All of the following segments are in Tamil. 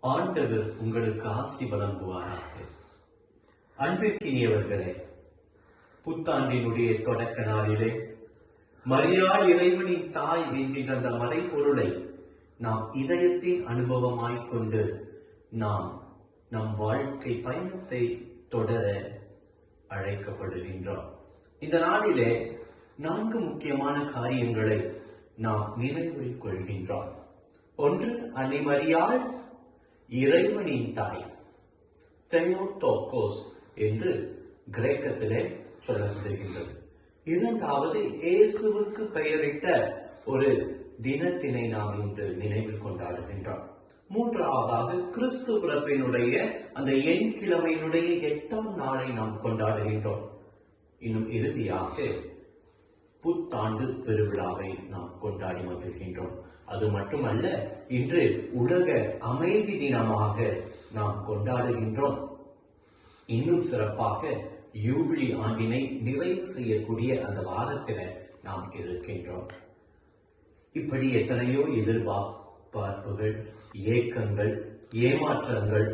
ஆண்டவர் உங்களுக்கு ஆசி வழங்குவாராக. அன்பிற்கினியவர்களே, புத்தாண்டினுடைய தொடக்க நாளிலே மரியாள் இறைவனின் தாய் என்கின்ற அந்த மறைபொருளை நாம் இதயத்தின் அனுபவமாய்க்கொண்டு நாம் நம் வாழ்க்கை பயணத்தை தொடர அழைக்கப்படுகின்றோம். இந்த நாளிலே 4 முக்கியமான காரியங்களை நாம் நினைவில் கொள்கின்றோம். ஒன்று, அன்னை மரியாள் இறைவனின் தாய், தெயோட்டோகோஸ் என்று கிரேக்கத்திலே சொல்லப்படுகின்றது. இரண்டாவது, இயேசுவுக்கு பெயரிட்ட ஒரு தினத்தினை நாம் இன்று நினைவில் கொண்டாடுகின்றோம். மூன்றாவதாக, கிறிஸ்து பிறப்பினுடைய அந்த எண்கிழமையினுடைய 8ஆம் நாளை நாம் கொண்டாடுகின்றோம். இன்னும் இறுதியாக புத்தாண்டு பெருவிழாவை நாம் கொண்டாடி மகிழ்கின்றோம். அது மட்டுமல்ல, இன்று உலக அமைதி தினமாக நாம் கொண்டாடுகின்றோம். இன்னும் சிறப்பாக யூபிலி ஆண்டினை நிறைவு செய்யக்கூடிய அந்த வாரத்தில் நாம் இருக்கின்றோம். இப்படி எத்தனையோ எதிர்பார்ப்புகள், ஏக்கங்கள், ஏமாற்றங்கள்,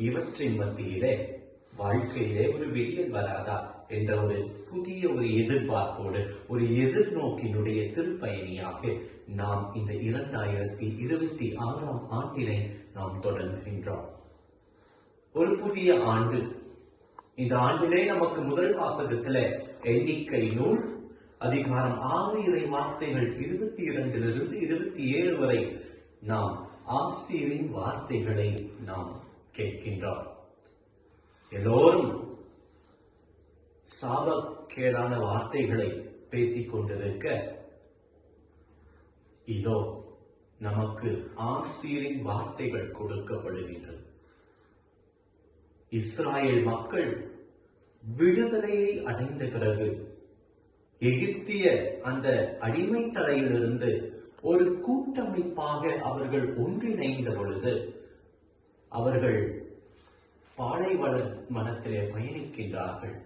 இவற்றின் மத்தியிலே வாழ்க்கையிலே ஒரு விடியல் வராதா என்ற ஒரு புதிய ஒரு எதிர்பார்ப்போடு, ஒரு எதிர்நோக்கினுடைய திருப்பயணியாக நாம் இந்த 2026ஆம் ஆண்டினை நாம் தொடங்குகின்றோம். ஒரு புதிய ஆண்டு. இந்த ஆண்டிலே நமக்கு முதல் வாசகத்துல எண்ணிக்கை நூல் அதிகாரம் 6 இறை வார்த்தைகள் 22 27 வரை நாம் ஆசிரியரின் வார்த்தைகளை நாம் கேட்கின்றோம். எல்லோரும் சாபக்கேடான வார்த்தைகளை பேசிக் கொண்டிருக்க, இதோ நமக்கு ஆசிரியரின் வார்த்தைகள் கொடுக்கப்படுகின்றது. இஸ்ராயேல் மக்கள் விடுதலையை அடைந்த பிறகு எகிப்திய அந்த அடிமை தலையிலிருந்து ஒரு கூட்டமைப்பாக அவர்கள் ஒன்றிணைந்த பொழுது அவர்கள் பாலைவனத்திலே பயணிக்கின்றார்கள்.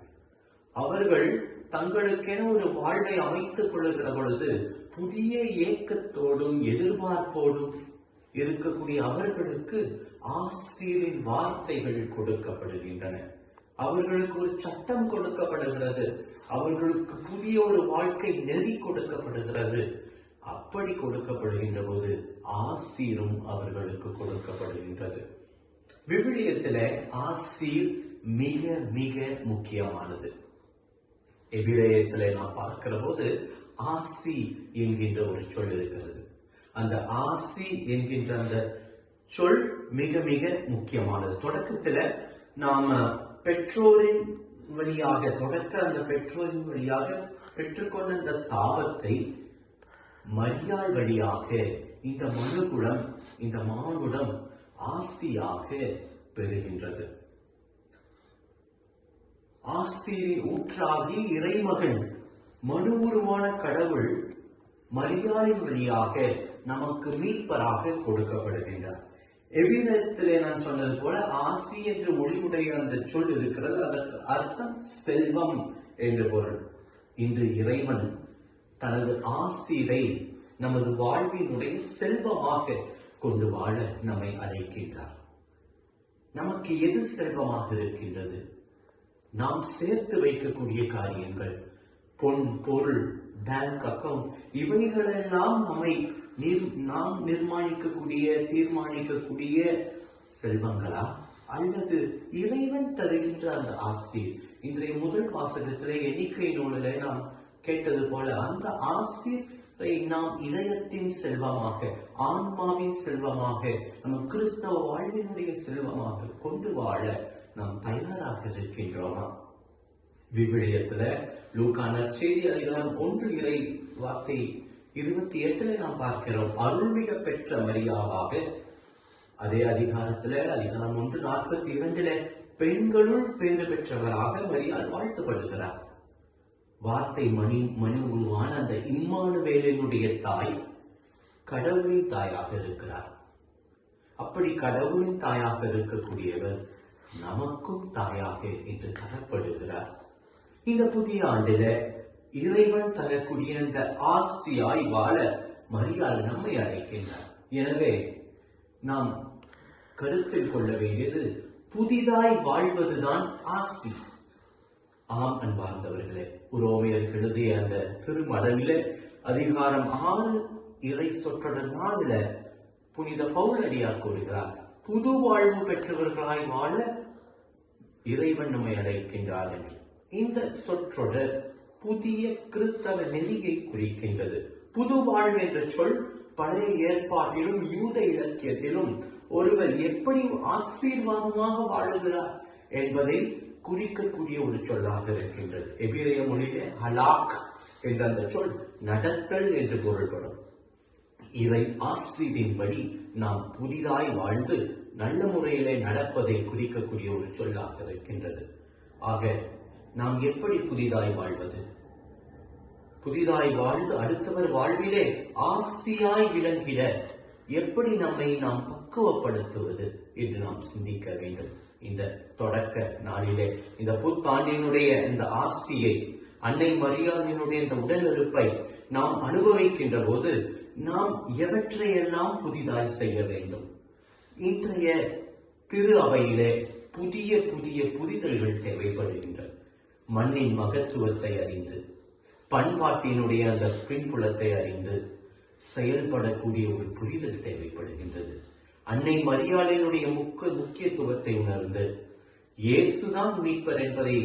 அவர்கள் தங்களுக்கென ஒரு வாழ்வை அமைத்துக் கொள்ளுகிற பொழுது புதிய ஏக்கத்தோடும் எதிர்பார்ப்போடும் இருக்கக்கூடிய அவர்களுக்கு ஆசிரியரின் வார்த்தைகள் கொடுக்கப்படுகின்றன. அவர்களுக்கு ஒரு சட்டம் கொடுக்கப்படுகிறது. அவர்களுக்கு புதிய ஒரு வாழ்க்கை நெறி கொடுக்கப்படுகிறது. அப்படி கொடுக்கப்படுகின்ற போது ஆசீரும் அவர்களுக்கு கொடுக்கப்படுகின்றது. விவிலியத்தில ஆசீர் மிக மிக முக்கியமானது. எபிரேயத்திலே நாம் பார்க்கிற போது ஆசி என்கின்ற ஒரு சொல் இருக்கிறது. அந்த ஆசி என்கின்ற அந்த சொல் மிக மிக முக்கியமானது. தொடக்கத்துல நாம பெற்றோரின் வழியாக பெற்றுக்கொண்ட அந்த சாபத்தை மரியாள் வழியாக இந்த மனுகுலம், இந்த மானுடம் ஆசியாக பெறுகின்றது. ஆசிரியின் ஊற்றாகி இறைமகன் மனு உருவான கடவுள் மரியாளின் வழியாக நமக்கு மீட்பராக கொடுக்கப்படுகின்றார். எவ்விதத்திலே நான் சொன்னது போல ஆசி என்று ஒளிவுடைய அந்த சொல் இருக்கிறது. அதற்கு அர்த்தம் செல்வம் என்று பொருள். இன்று இறைவன் தனது ஆசிரை நமது வாழ்வினுடைய செல்வமாக கொண்டு வாழ நம்மை அழைக்கின்றார். நமக்கு எது செல்வமாக இருக்கின்றது? நாம் சேர்த்து வைக்கக்கூடிய காரியங்கள், பொன், பொருள், பேங்க் அக்கவுண்ட், இவைகளெல்லாம் நாம் தீர்மானிக்கக்கூடிய செல்வங்களா, அல்லது இறைவன் தருகின்ற அந்த ஆசி? இன்றைய முதல் வாசகத்திலே எண்ணிக்கை நூலிலே நாம் கேட்டது போல அந்த ஆசிரை நாம் இதயத்தின் செல்வமாக, ஆன்மாவின் செல்வமாக, நம்ம கிறிஸ்தவ வாழ்வினுடைய செல்வமாக கொண்டு வாழ நாம் தயாராக இருக்கின்றோமா? விவிலியத்துல லூக்கா நற்செய்தி அதிகாரம் 1 இறை வார்த்தை 28 நாம் பார்க்கிறோம். அருள்மிக பெற்ற மரியாவாக. அதே அதிகாரத்துல அதிகாரம் 1:42 பெண்களுள் பேறு பெற்றவராக மரியாள் வாழ்த்தப்படுகிறார். வார்த்தை மனு உருவான அந்த இம்மானுவேலினுடைய தாய் கடவுளின் தாயாக இருக்கிறார். அப்படி கடவுளின் தாயாக இருக்கக்கூடியவர் நமக்கும் தாயாக இன்று தரப்படுகிறார். இந்த புதிய ஆண்டில இறைவன் தரக்கூடிய இந்த ஆசியாய் வாழ மரியாள் நம்மை அழைக்கின்றார். எனவே நாம் கருத்தில் கொள்ள வேண்டியது புதிதாய் வாழ்வதுதான் ஆசி. ஆம் அன்பார்ந்தவர்களே, உரோமையருக்கு எழுதிய அந்த திருமடலில் அதிகாரம் 6 இறை சொற்றொடர் 4 புனித பவுலடியார் கூறுகிறார், புது வாழ்வு பெற்றவர்களாய் வாழ இறைவன் நம்மை அழைக்கின்றார் என்று. இந்த சொற்றொடர் புதிய கிறிஸ்தவ நெறியை குறிக்கின்றது. புது வாழ்வு என்ற சொல் பழைய ஏற்பாட்டிலும் யூத இலக்கியத்திலும் ஒருவர் எப்படி ஆசீர்வாதமாக வாழுகிறார் என்பதை குறிக்கக்கூடிய ஒரு சொல்லாக இருக்கின்றது. எபிரேய மொழியிலே ஹலாக் என்ற அந்த சொல் நடத்தல் என்று பொருள்படும். இறை ஆசிரியின்படி நாம் புதிதாய் வாழ்ந்து நல்ல முறையிலே நடப்பதை குறிக்கக்கூடிய ஒரு சொல்லாக இருக்கின்றது. ஆக நாம் எப்படி புதிதாய் வாழ்வது? புதிதாய் வாழ்ந்து அடுத்தவர் வாழ்விலே ஆசியாய் விளங்கிட எப்படி நம்மை நாம் பக்குவப்படுத்துவது என்று நாம் சிந்திக்க வேண்டும். இந்த தொடக்க நாளிலே இந்த புத்தாண்டினுடைய இந்த ஆசியை, அன்னை மரியாளினுடைய இந்த உடனிருப்பை நாம் அனுபவிக்கின்ற போது நாம் எவற்றையெல்லாம் புதிதாய் செய்ய வேண்டும்? இன்றைய திரு அவையிலே புதிய புதிய புரிதல்கள் தேவைப்படுகின்றன. மண்ணின் மகத்துவத்தை அறிந்து, பண்பாட்டினுடைய அந்த பின்புலத்தை அறிந்து செயல்படக்கூடிய ஒரு புரிதல் தேவைப்படுகின்றது. அன்னை மரியாளினுடைய முக்கியத்துவத்தை உணர்ந்து, இயேசுதான் மீட்பர் என்பதை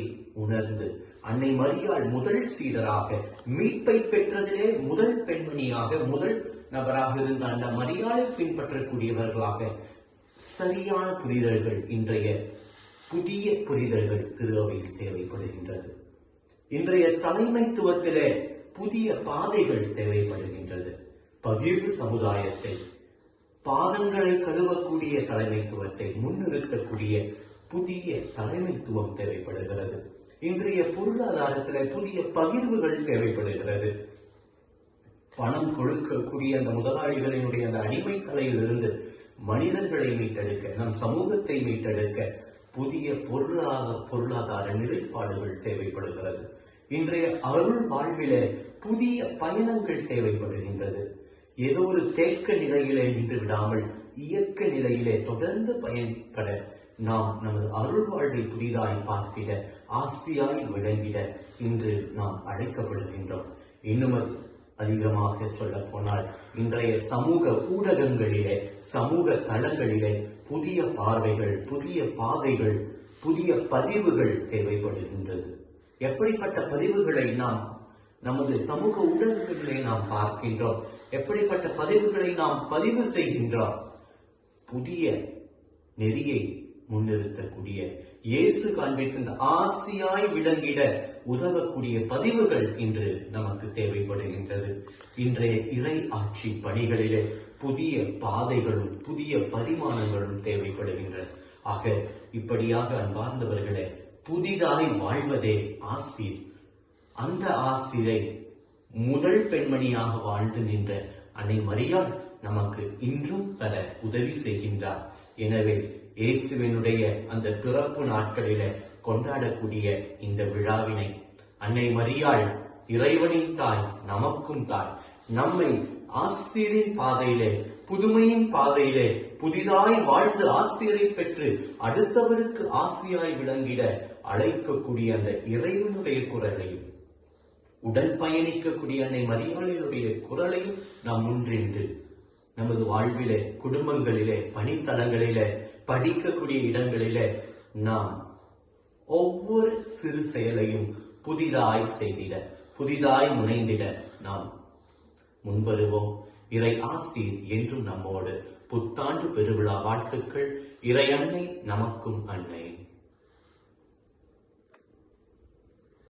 உணர்ந்து, அன்னை மரியாள் முதல் சீடராக, மீட்பை பெற்றதிலே முதல் பெண்மணியாக, முதல் நபராக இருந்த அந்த மரியாளை பின்பற்றக்கூடியவர்களாக சரியான புரிதல்கள், இன்றைய புதிய புரிதல்கள் திரு அவையில் தேவைப்படுகின்றது. இன்றைய தலைமைத்துவத்திலே புதிய பாதைகள் தேவைப்படுகின்றது. பகிர்வு சமுதாயத்தை, பாதங்களை கழுவக்கூடிய தலைமைத்துவத்தை முன்னிறுத்தக்கூடிய புதிய தலைமைத்துவம் தேவைப்படுகிறது. இன்றைய பொருளாதாரத்தில் புதிய பகிர்வுகள் தேவைப்படுகிறது. பணம் கொடுக்கக்கூடிய அந்த முதலாளிகளினுடைய அந்த அடிமை தலையிலிருந்து மனிதர்களை மீட்டெடுக்க, நம் சமூகத்தை மீட்டெடுக்க புதிய பொருளாதார நிலைப்பாடுகள் தேவைப்படுகிறது. இன்றைய அருள் வாழ்வில புதிய பயணங்கள் தேவைப்படுகின்றது. ஏதோ ஒரு தேக்க நிலையிலே நின்று விடாமல் இயக்க நிலையிலே தொடர்ந்து பயன்பட நாம் நமது அருள் வாழ்வை புதிதாய் பார்த்திட, ஆசியாய் விளங்கிட இன்று நாம் அழைக்கப்படுகின்றோம். இன்னும் அதிகமாக சொல்ல போனால் இன்றைய சமூக ஊடகங்களிலே, சமூக தளங்களிலே புதிய பார்வைகள், புதிய பாதைகள், புதிய பதிவுகள் தேவைப்படுகின்றது. எப்படிப்பட்ட பதிவுகளை நாம் நமது சமூக ஊடகங்களிலே நாம் பார்க்கின்றோம்? எப்படிப்பட்ட பதிவுகளை நாம் பதிவு செய்கின்றோம்? புதிய நெறியை முன்னிறுத்தக்கூடிய, இயேசு காண்பிக்கின்ற ஆசியாய் விளங்கிட உதவக்கூடிய பதிவுகள் இன்று நமக்கு தேவைப்படுகின்றது. இன்றைய இறை ஆட்சி பணிகளிலே புதிய பாதைகளும் புதிய பரிமாணங்களும் தேவைப்படுகின்றன. ஆக இப்படியாக அன்பார்ந்தவர்களே, புதிதாய் வாழ்வதே ஆசீர். அந்த ஆசீரை முதல் பெண்மணியாக வாழ்ந்து நின்ற அன்னை மரியாள் நமக்கு இன்றும் தர உதவி செய்கின்றார். எனவே இயேசுவினுடைய அந்த பிறப்பு நாட்களில கொண்டாடக்கூடிய இந்த விழாவினை அன்னை மரியாள் இறைவனின் தாய், நமக்கும் தாய், நம்மை ஆசிரியின் பாதையிலே, புதுமையின் பாதையிலே புதிதாய் வாழ்ந்து ஆசிரியரை பெற்று அடுத்தவருக்கு ஆசியாய் விளங்கிட அழைக்கக்கூடிய அந்த இறைவனுடைய குரலையும், உடன் பயணிக்கக்கூடிய அன்னை மரியாளினுடைய குரலையும் நாம் முன்னின்று நமது வாழ்விலே, குடும்பங்களிலே, பணித்தளங்களிலே, படிக்கக்கூடிய இடங்களிலே நாம் ஒவ்வொரு சிறு செயலையும் புதிதாய் செய்திட, புதிதாய் முனைந்திட நாம் முன்வருவோம். இறை ஆசீர் என்றும் நம்மோடு. புத்தாண்டு பெருவிழா வாழ்த்துக்கள். இறை அன்னை நமக்கும் அன்னை.